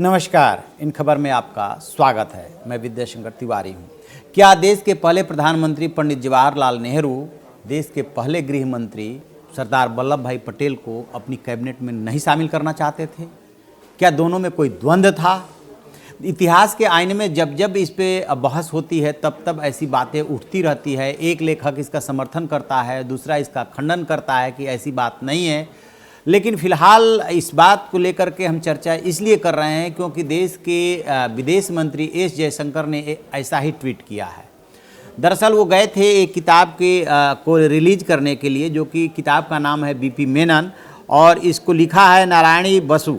नमस्कार, इन खबर में आपका स्वागत है। मैं विद्याशंकर तिवारी हूँ। क्या देश के पहले प्रधानमंत्री पंडित जवाहरलाल नेहरू देश के पहले गृह मंत्री सरदार वल्लभ भाई पटेल को अपनी कैबिनेट में नहीं शामिल करना चाहते थे? क्या दोनों में कोई द्वंद्व था? इतिहास के आईने में जब जब इस पे बहस होती है तब तब ऐसी बातें उठती रहती है। एक लेखक इसका समर्थन करता है, दूसरा इसका खंडन करता है कि ऐसी बात नहीं है। लेकिन फिलहाल इस बात को लेकर के हम चर्चा इसलिए कर रहे हैं क्योंकि देश के विदेश मंत्री एस जयशंकर ने ऐसा ही ट्वीट किया है। दरअसल वो गए थे एक किताब को रिलीज करने के लिए, जो कि किताब का नाम है बीपी मेनन और इसको लिखा है नारायणी बसु।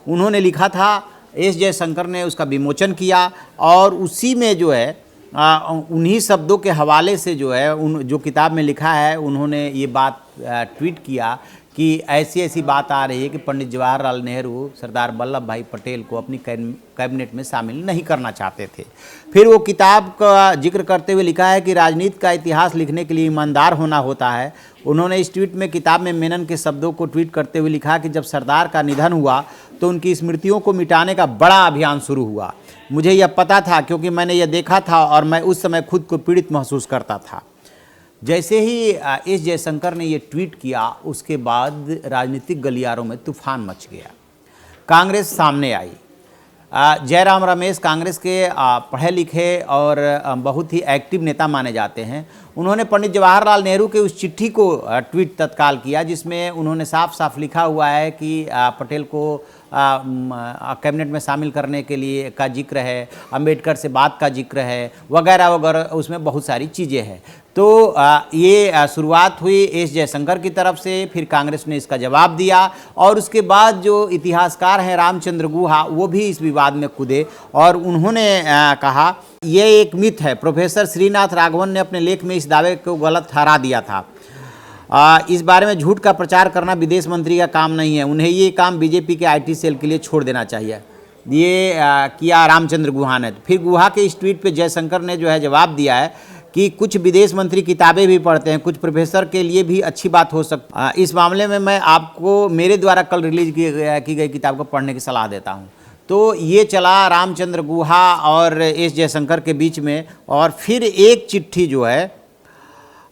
उन्होंने लिखा था, एस जयशंकर ने उसका विमोचन किया और उसी में जो है उन्हीं शब्दों के हवाले से जो है जो किताब में लिखा है, उन्होंने ये बात ट्वीट किया कि ऐसी ऐसी बात आ रही है कि पंडित जवाहरलाल नेहरू सरदार वल्लभ भाई पटेल को अपनी कैबिनेट में शामिल नहीं करना चाहते थे। फिर वो किताब का जिक्र करते हुए लिखा है कि राजनीति का इतिहास लिखने के लिए ईमानदार होना होता है। उन्होंने इस ट्वीट में किताब में मेनन के शब्दों को ट्वीट करते हुए लिखा कि जब सरदार का निधन हुआ तो उनकी स्मृतियों को मिटाने का बड़ा अभियान शुरू हुआ। मुझे यह पता था क्योंकि मैंने यह देखा था और मैं उस समय खुद को पीड़ित महसूस करता था। जैसे ही एस जयशंकर ने ये ट्वीट किया, उसके बाद राजनीतिक गलियारों में तूफान मच गया। कांग्रेस सामने आई। जयराम रमेश कांग्रेस के पढ़े लिखे और बहुत ही एक्टिव नेता माने जाते हैं। उन्होंने पंडित जवाहरलाल नेहरू के उस चिट्ठी को ट्वीट तत्काल किया जिसमें उन्होंने साफ साफ लिखा हुआ है कि पटेल को कैबिनेट में शामिल करने के लिए का जिक्र है, अंबेडकर से बात का जिक्र है, वगैरह वगैरह, उसमें बहुत सारी चीज़ें हैं। तो ये शुरुआत हुई एस जयशंकर की तरफ से, फिर कांग्रेस ने इसका जवाब दिया और उसके बाद जो इतिहासकार हैं रामचंद्र गुहा, वो भी इस विवाद में कूदे और उन्होंने कहा ये एक मिथ है। प्रोफेसर श्रीनाथ राघवन ने अपने लेख में इस दावे को गलत ठहरा दिया था। इस बारे में झूठ का प्रचार करना विदेश मंत्री का काम नहीं है, उन्हें ये काम बीजेपी के आईटी सेल के लिए छोड़ देना चाहिए। ये किया रामचंद्र गुहा ने। फिर गुहा के इस ट्वीट पे जयशंकर ने जो है जवाब दिया है कि कुछ विदेश मंत्री किताबें भी पढ़ते हैं, कुछ प्रोफेसर के लिए भी अच्छी बात हो सकती। इस मामले में मैं आपको मेरे द्वारा कल रिलीज की गई किताब को पढ़ने की सलाह देता हूँ। तो ये चला रामचंद्र गुहा और एस जयशंकर के बीच में। और फिर एक चिट्ठी जो है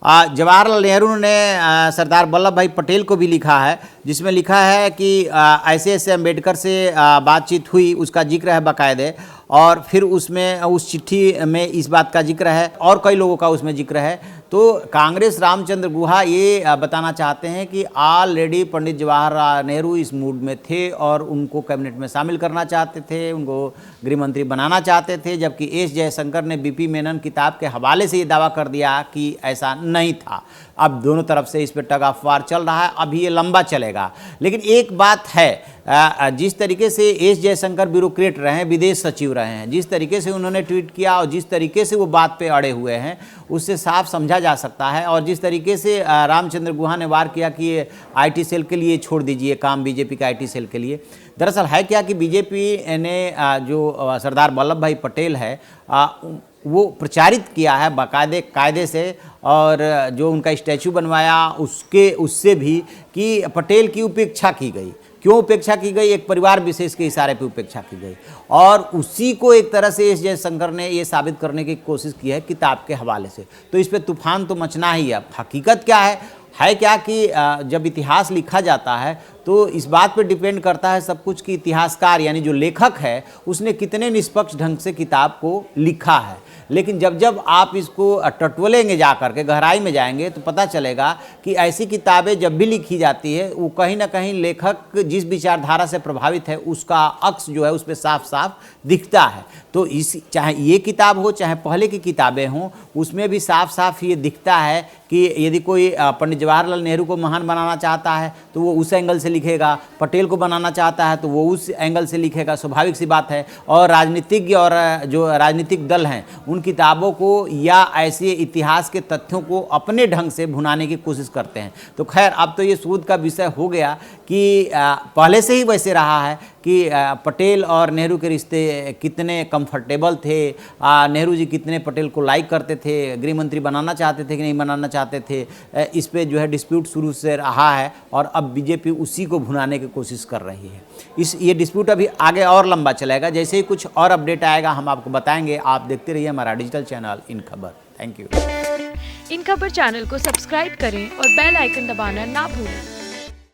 जवाहरलाल नेहरू ने सरदार वल्लभ भाई पटेल को भी लिखा है, जिसमें लिखा है कि ऐसे ऐसे अंबेडकर से बातचीत हुई, उसका जिक्र है बाकायदे। और फिर उसमें उस चिट्ठी में इस बात का जिक्र है और कई लोगों का उसमें जिक्र है। तो कांग्रेस रामचंद्र गुहा ये बताना चाहते हैं कि ऑलरेडी पंडित जवाहरलाल नेहरू इस मूड में थे और उनको कैबिनेट में शामिल करना चाहते थे, उनको गृह मंत्री बनाना चाहते थे, जबकि एस जयशंकर ने बीपी मेनन किताब के हवाले से ये दावा कर दिया कि ऐसा नहीं था। अब दोनों तरफ से इस पर टग ऑफ वार चल रहा है, अभी ये लंबा चलेगा। लेकिन एक बात है, जिस तरीके से एस जयशंकर ब्यूरोक्रेट रहे हैं, विदेश सचिव रहे हैं, जिस तरीके से उन्होंने ट्वीट किया और जिस तरीके से वो बात पे अड़े हुए हैं, उससे साफ समझा जा सकता है। और जिस तरीके से रामचंद्र गुहा ने वार किया कि ये आईटी सेल के लिए छोड़ दीजिए काम, बीजेपी के आईटी सेल के लिए। दरअसल है क्या कि बीजेपी ने जो सरदार वल्लभ भाई पटेल है वो प्रचारित किया है बाकायदे कायदे से, और जो उनका स्टैचू बनवाया उससे भी कि पटेल की उपेक्षा की गई। क्यों उपेक्षा की गई? एक परिवार विशेष के इशारे पे उपेक्षा की गई और उसी को एक तरह से एस जयशंकर ने ये साबित करने की कोशिश की है किताब के हवाले से। तो इस पे तूफान तो मचना ही है। हकीकत क्या है क्या कि जब इतिहास लिखा जाता है तो इस बात पर डिपेंड करता है सब कुछ कि इतिहासकार यानी जो लेखक है उसने कितने निष्पक्ष ढंग से किताब को लिखा है। लेकिन जब आप इसको टटोलेंगे, जा करके गहराई में जाएंगे, तो पता चलेगा कि ऐसी किताबें जब भी लिखी जाती है वो कहीं ना कहीं लेखक जिस विचारधारा से प्रभावित है उसका अक्स जो है उस पर साफ साफ दिखता है। तो चाहे ये किताब हो चाहे पहले की किताबें हों, उसमें भी साफ साफ ये दिखता है कि यदि कोई पंडित जवाहरलाल नेहरू को महान बनाना चाहता है तो वो उस एंगल से लिखेगा, पटेल को बनाना चाहता है तो वो उस एंगल से लिखेगा, स्वाभाविक सी बात है। और राजनीतिज्ञ और जो राजनीतिक दल हैं उन किताबों को या ऐसे इतिहास के तथ्यों को अपने ढंग से भुनाने की कोशिश करते हैं। तो खैर अब तो ये शोध का विषय हो गया कि पहले से ही वैसे रहा है कि पटेल और नेहरू के रिश्ते कितने कंफर्टेबल थे, नेहरू जी कितने पटेल को लाइक करते थे, गृह मंत्री बनाना चाहते थे कि नहीं बनाना चाहते थे, इस पे जो है डिस्प्यूट शुरू से रहा है और अब बीजेपी उसी को भुनाने की कोशिश कर रही है। ये डिस्प्यूट अभी आगे और लंबा चलेगा। जैसे ही कुछ और अपडेट आएगा हम आपको बताएंगे। आप देखते रहिए हमारा डिजिटल चैनल इन खबर। Thank you. इन खबर चैनल को सब्सक्राइब करें और बेल आइकन दबाना ना भूलें।